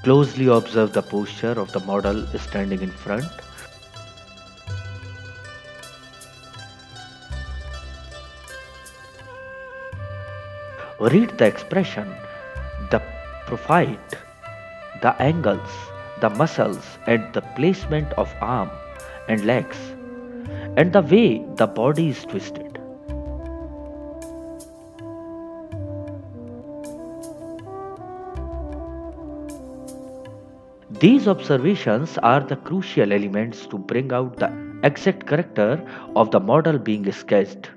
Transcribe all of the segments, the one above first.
Closely observe the posture of the model standing in front. Read the expression, the profile, the angles, the muscles, and the placement of arm and legs, and the way the body is twisted. These observations are the crucial elements to bring out the exact character of the model being sketched.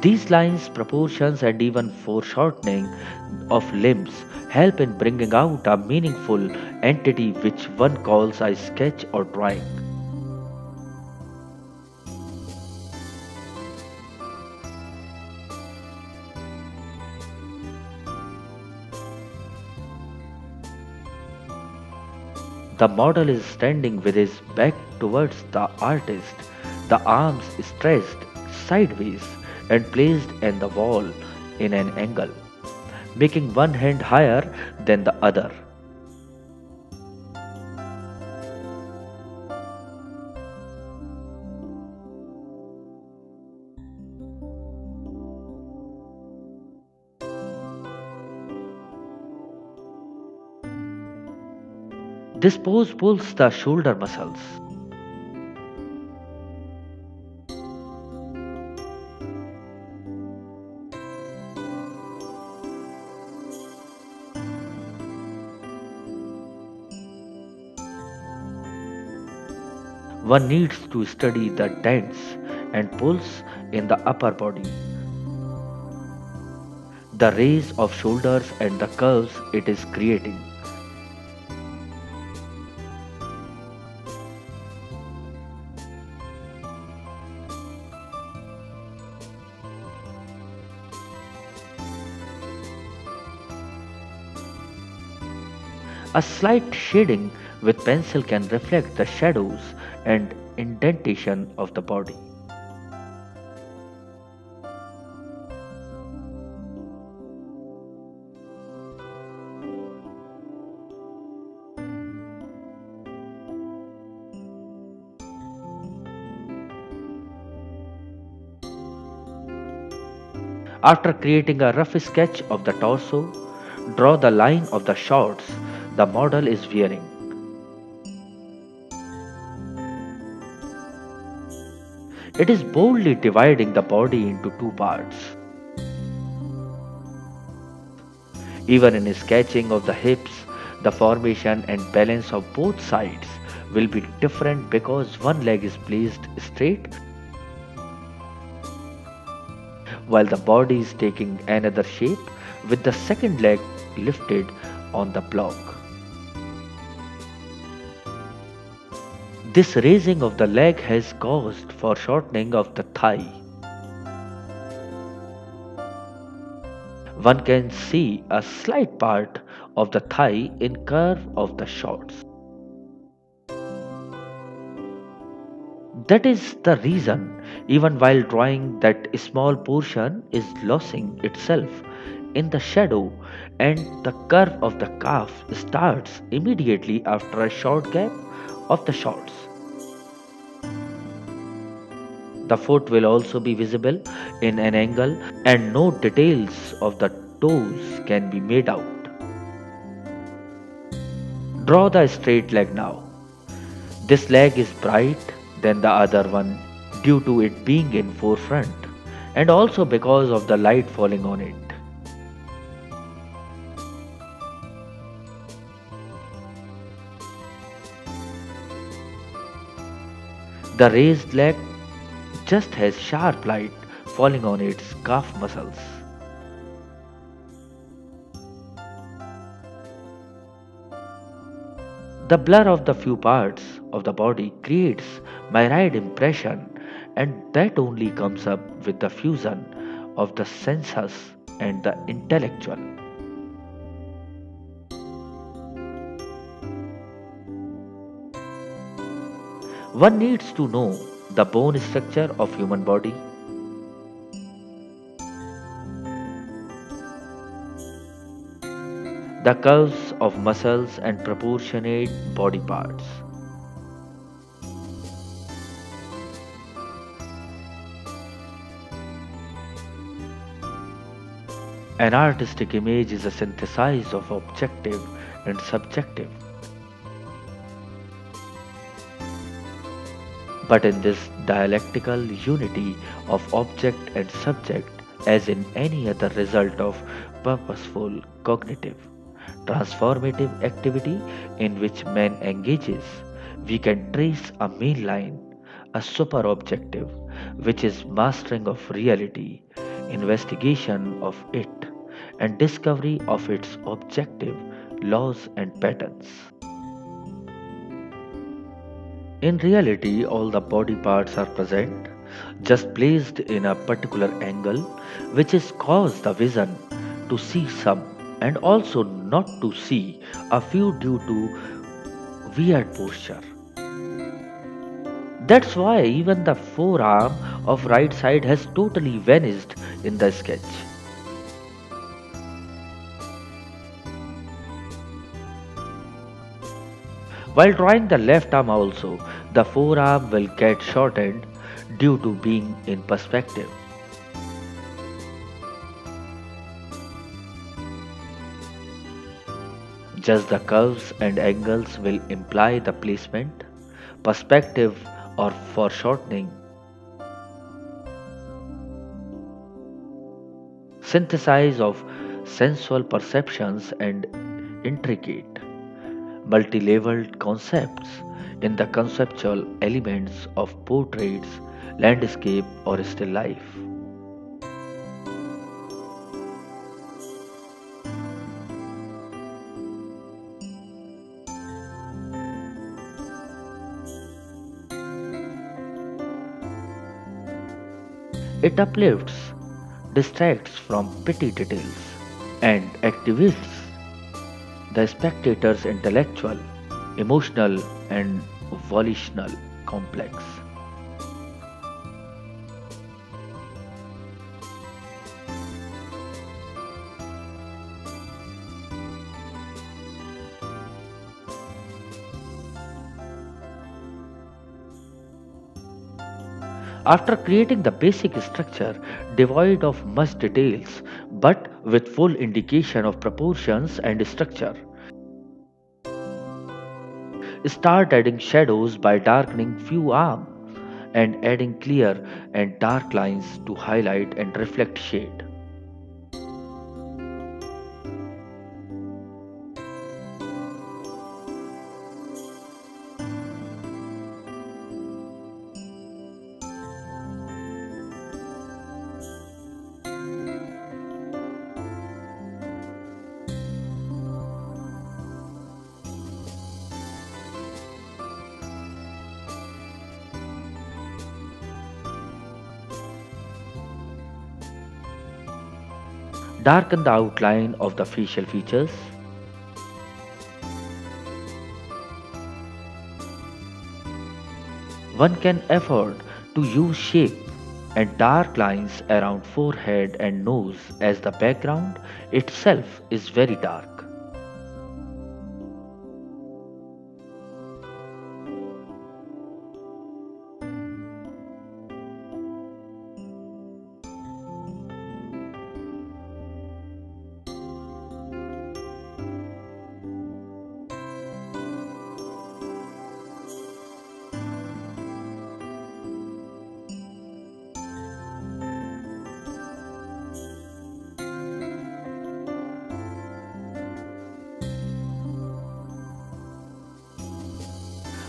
These lines, proportions, and even foreshortening of limbs help in bringing out a meaningful entity which one calls a sketch or drawing. The model is standing with his back towards the artist, the arms stretched sideways and placed in the wall in an angle, making one hand higher than the other. This pose pulls the shoulder muscles. One needs to study the dents and pulls in the upper body, the raise of shoulders and the curves it is creating. A slight shading with pencil can reflect the shadows and indentation of the body. After creating a rough sketch of the torso, draw the line of the shorts the model is wearing. It is boldly dividing the body into two parts. Even in sketching of the hips, the formation and balance of both sides will be different because one leg is placed straight while the body is taking another shape with the second leg lifted on the block. This raising of the leg has caused foreshortening of the thigh. One can see a slight part of the thigh in curve of the shorts. That is the reason, even while drawing, that small portion is losing itself in the shadow and the curve of the calf starts immediately after a short gap of the shorts. The foot will also be visible in an angle and no details of the toes can be made out. Draw the straight leg now. This leg is bright than the other one due to it being in forefront and also because of the light falling on it. The raised leg just has sharp light falling on its calf muscles. The blur of the few parts of the body creates myriad impression and that only comes up with the fusion of the senses and the intellectual. One needs to know the bone structure of human body, the curves of muscles and proportionate body parts. An artistic image is a synthesis of objective and subjective. But in this dialectical unity of object and subject, as in any other result of purposeful, cognitive, transformative activity in which man engages, we can trace a main line, a super objective, which is mastering of reality, investigation of it, and discovery of its objective laws and patterns. In reality, all the body parts are present, just placed in a particular angle, which is cause the vision to see some and also not to see a few due to weird posture. That's why even the forearm of right side has totally vanished in the sketch. While drawing the left arm also, the forearm will get shortened due to being in perspective. Just the curves and angles will imply the placement, perspective, or foreshortening. Synthesis of sensual perceptions and intricate, multi-leveled concepts in the conceptual elements of portraits, landscape, or still life. It uplifts, distracts from petty details, and activates the spectator's intellectual, emotional, and volitional complex. After creating the basic structure devoid of much details but with full indication of proportions and structure, start adding shadows by darkening few arms and adding clear and dark lines to highlight and reflect shade. Darken the outline of the facial features. One can afford to use shape and dark lines around forehead and nose as the background itself is very dark.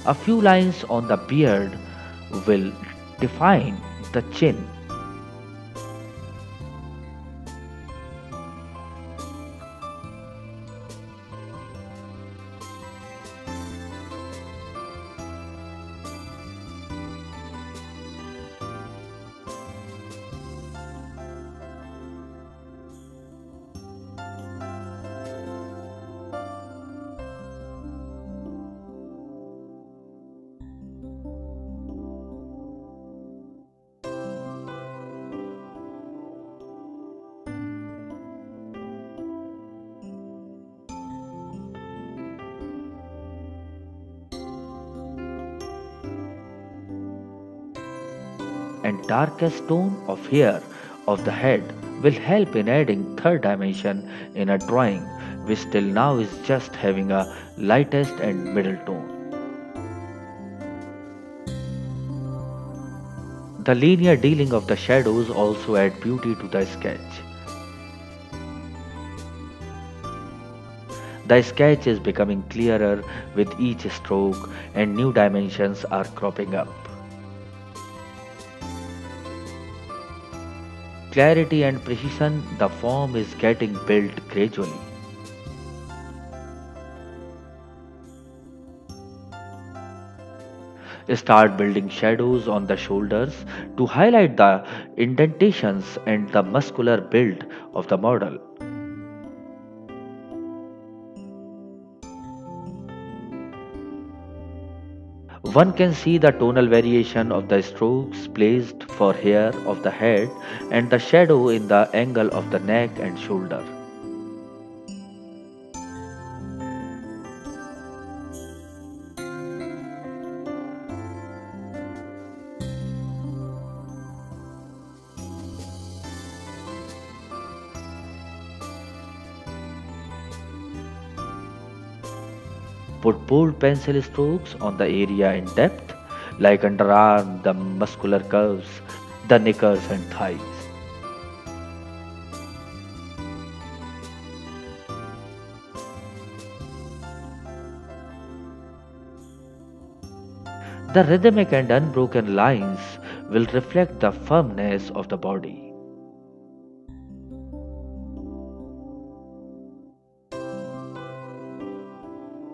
A few lines on the beard will define the chin. and darkest tone of hair of the head will help in adding third dimension in a drawing which till now is just having a lightest and middle tone. The linear dealing of the shadows also add beauty to the sketch. The sketch is becoming clearer with each stroke and new dimensions are cropping up. Clarity and precision, the form is getting built gradually. Start building shadows on the shoulders to highlight the indentations and the muscular build of the model. One can see the tonal variation of the strokes placed for hair of the head and the shadow in the angle of the neck and shoulder. Put bold pencil strokes on the area in depth, like underarm, the muscular curves, the knickers and thighs. The rhythmic and unbroken lines will reflect the firmness of the body.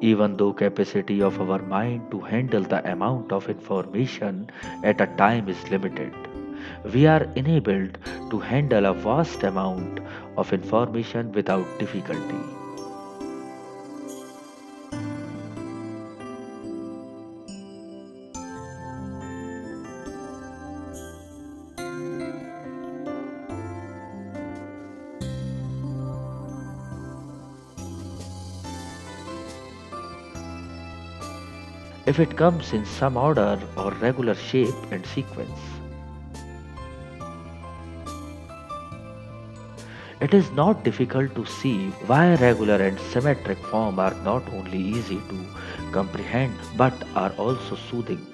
Even though capacity of our mind to handle the amount of information at a time is limited, we are enabled to handle a vast amount of information without difficulty. If it comes in some order or regular shape and sequence. It is not difficult to see why regular and symmetric form are not only easy to comprehend but are also soothing.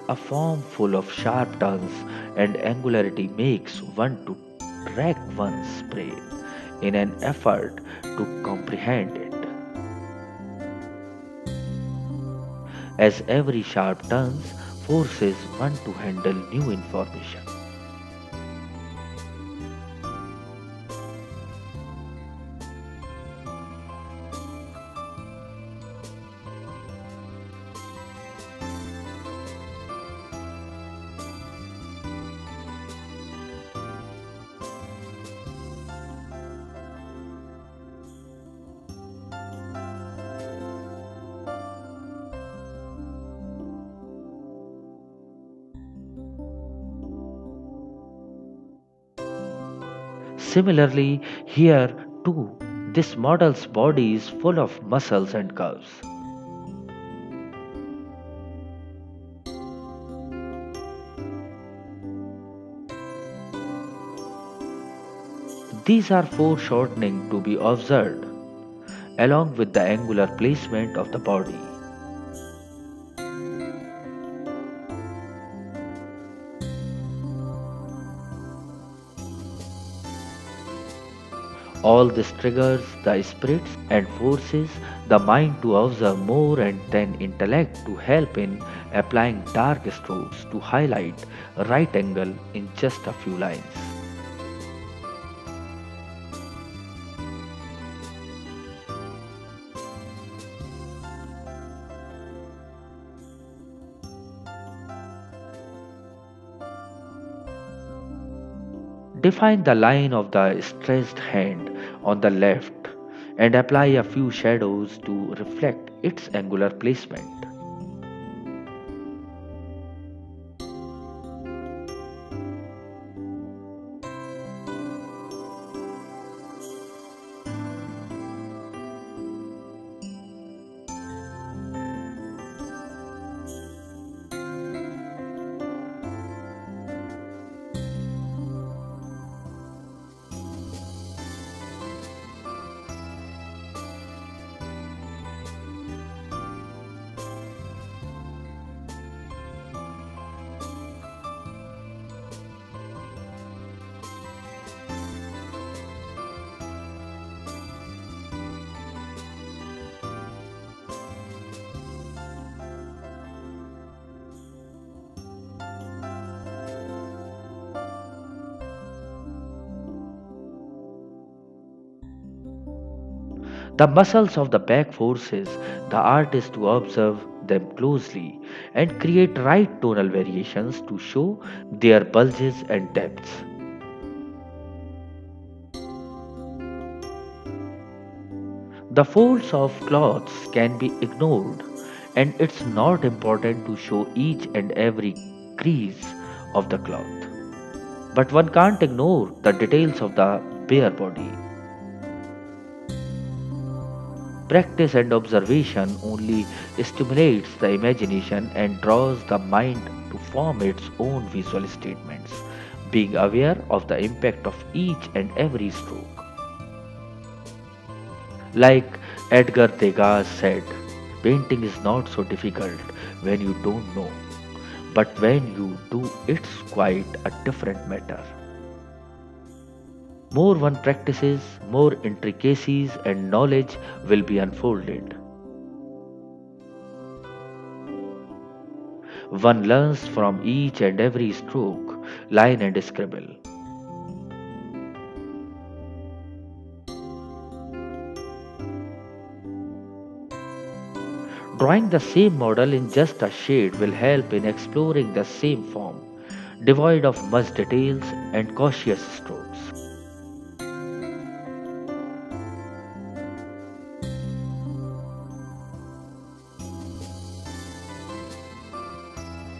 A form full of sharp turns and angularity makes one to track one's brain in an effort to comprehend it. As every sharp turns forces one to handle new information. Similarly, here too, this model's body is full of muscles and curves. These are foreshortening to be observed, along with the angular placement of the body. All this triggers the spirits and forces the mind to observe more and then intellect to help in applying dark strokes to highlight right angle in just a few lines. Define the line of the stressed hand on the left and apply a few shadows to reflect its angular placement. The muscles of the back forces the artist to observe them closely and create right tonal variations to show their bulges and depths. The folds of cloths can be ignored, and it's not important to show each and every crease of the cloth. But one can't ignore the details of the bare body. Practice and observation only stimulates the imagination and draws the mind to form its own visual statements, being aware of the impact of each and every stroke. Like Edgar Degas said, painting is not so difficult when you don't know, but when you do, it's quite a different matter. More one practices, more intricacies and knowledge will be unfolded. One learns from each and every stroke, line and scribble. Drawing the same model in just a shade will help in exploring the same form, devoid of much details and cautious strokes.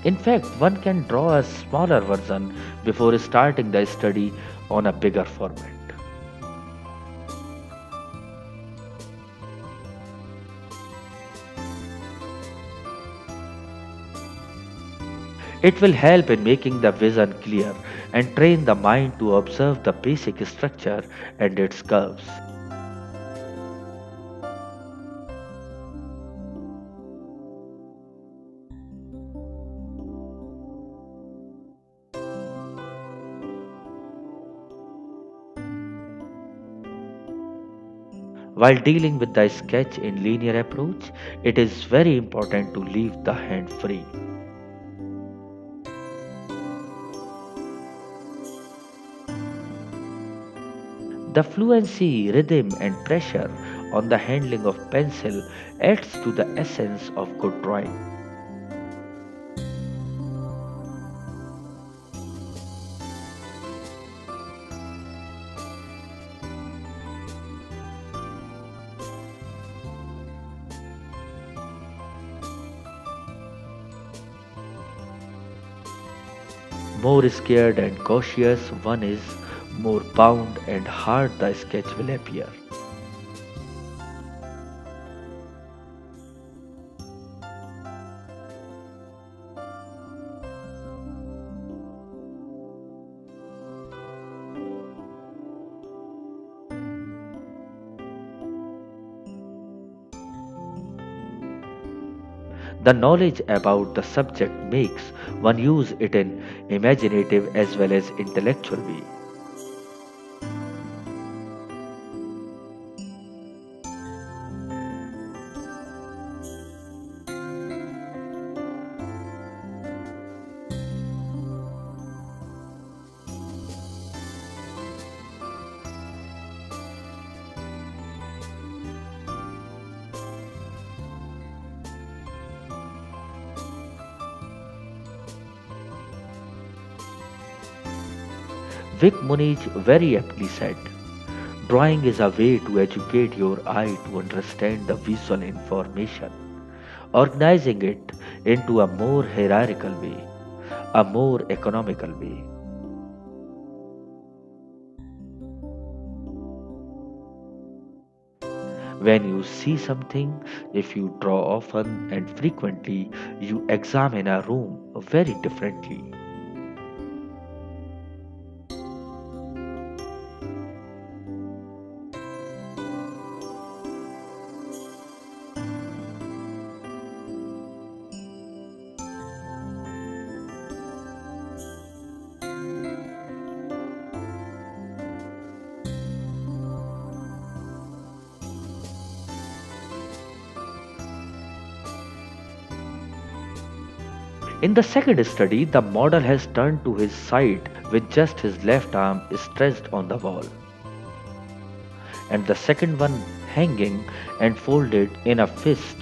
In fact, one can draw a smaller version before starting the study on a bigger format. It will help in making the vision clear and train the mind to observe the basic structure and its curves. While dealing with the sketch in linear approach, it is very important to leave the hand free. The fluency, rhythm, and pressure on the handling of pencil adds to the essence of good drawing. More scared and cautious one is, more bound and hard the sketch will appear. The knowledge about the subject makes one use it in imaginative as well as intellectual way. Vic Munich very aptly said, drawing is a way to educate your eye to understand the visual information, organizing it into a more hierarchical way, a more economical way. When you see something, if you draw often and frequently, you examine a room very differently. In the second study, the model has turned to his side with just his left arm stretched on the wall, and the second one hanging and folded in a fist.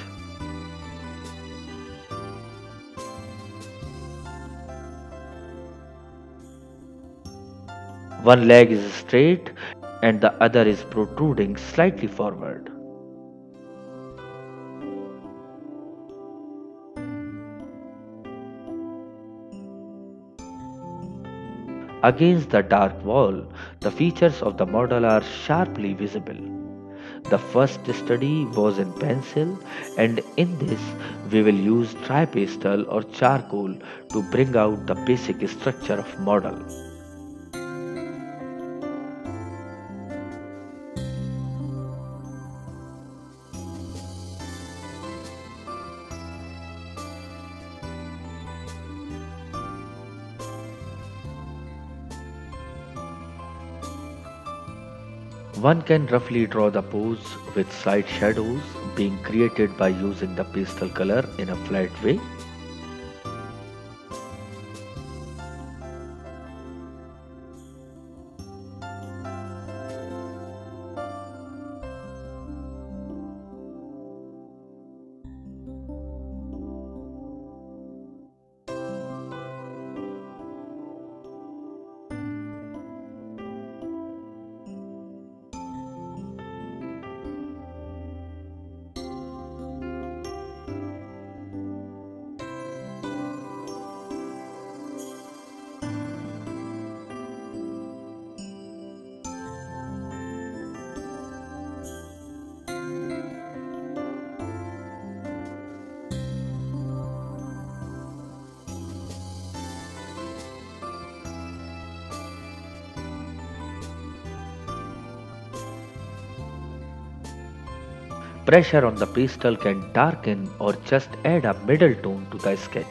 One leg is straight and the other is protruding slightly forward. Against the dark wall, the features of the model are sharply visible. The first study was in pencil, and in this we will use dry pastel or charcoal to bring out the basic structure of model. One can roughly draw the pose with slight shadows being created by using the pastel color in a flat way. Pressure on the pastel can darken or just add a middle tone to the sketch.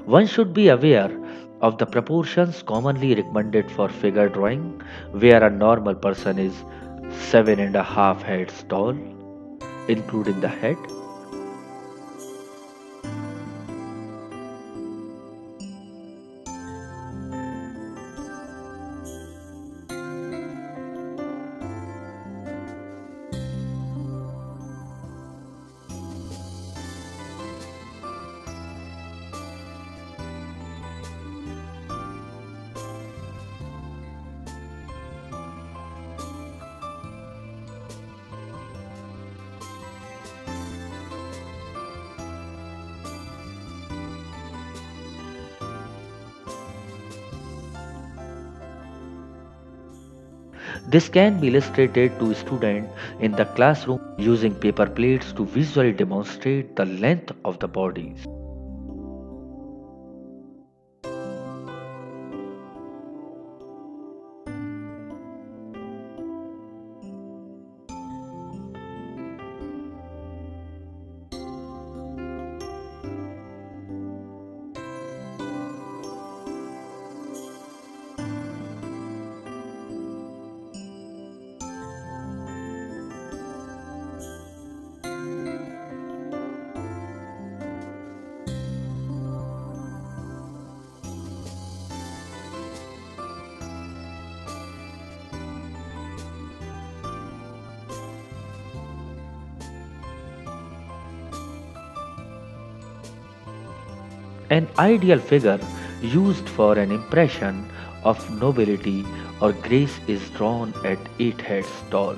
One should be aware of the proportions commonly recommended for figure drawing, where a normal person is 7.5 heads tall, including the head. This can be illustrated to students in the classroom using paper plates to visually demonstrate the length of the bodies. An ideal figure used for an impression of nobility or grace is drawn at 8 heads tall.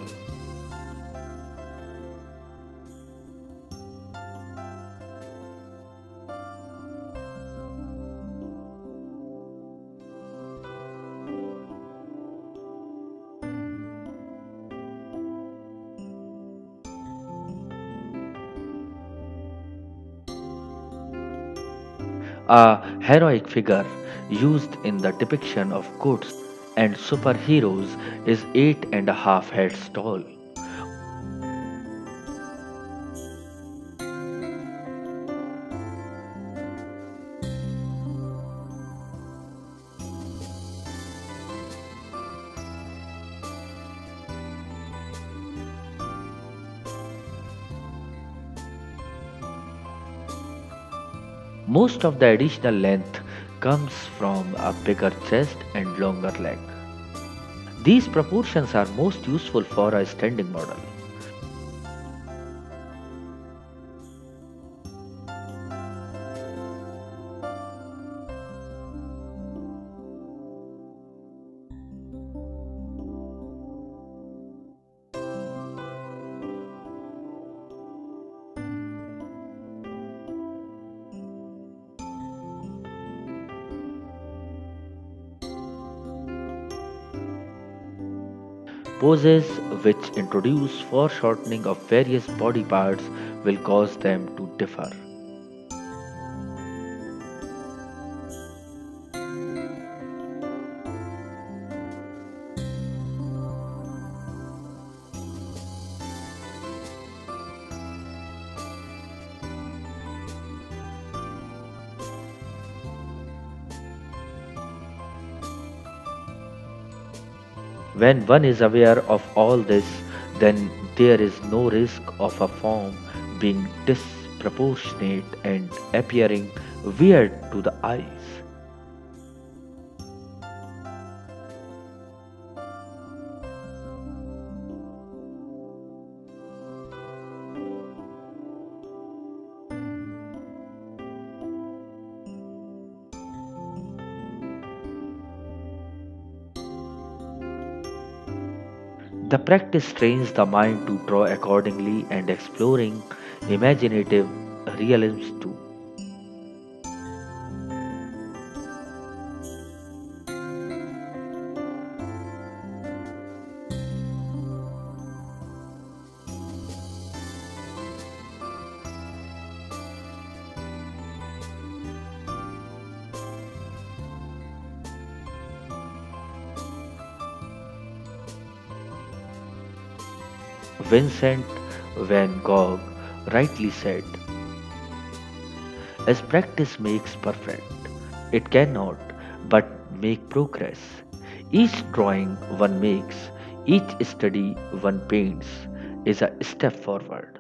A heroic figure used in the depiction of goods and superheroes is 8.5 heads tall. Most of the additional length comes from a bigger chest and longer leg. These proportions are most useful for a standing model. Poses which introduce foreshortening of various body parts will cause them to differ. When one is aware of all this, then there is no risk of a form being disproportionate and appearing weird to the eyes. The practice trains the mind to draw accordingly and exploring imaginative realisms too. Vincent van Gogh rightly said, as practice makes perfect, it cannot but make progress. Each drawing one makes, each study one paints, is a step forward.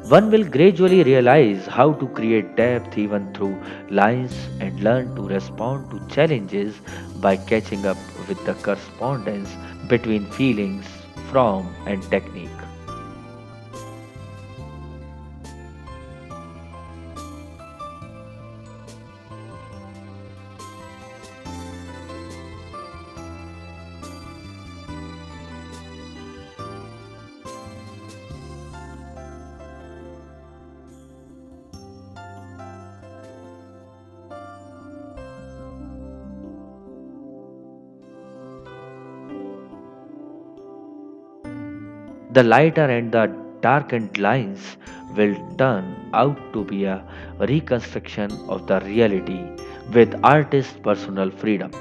One will gradually realize how to create depth even through lines and learn to respond to challenges by catching up with the correspondence between feelings, form, and technique. The lighter and the darkened lines will turn out to be a reconstruction of the reality with artist's personal freedom.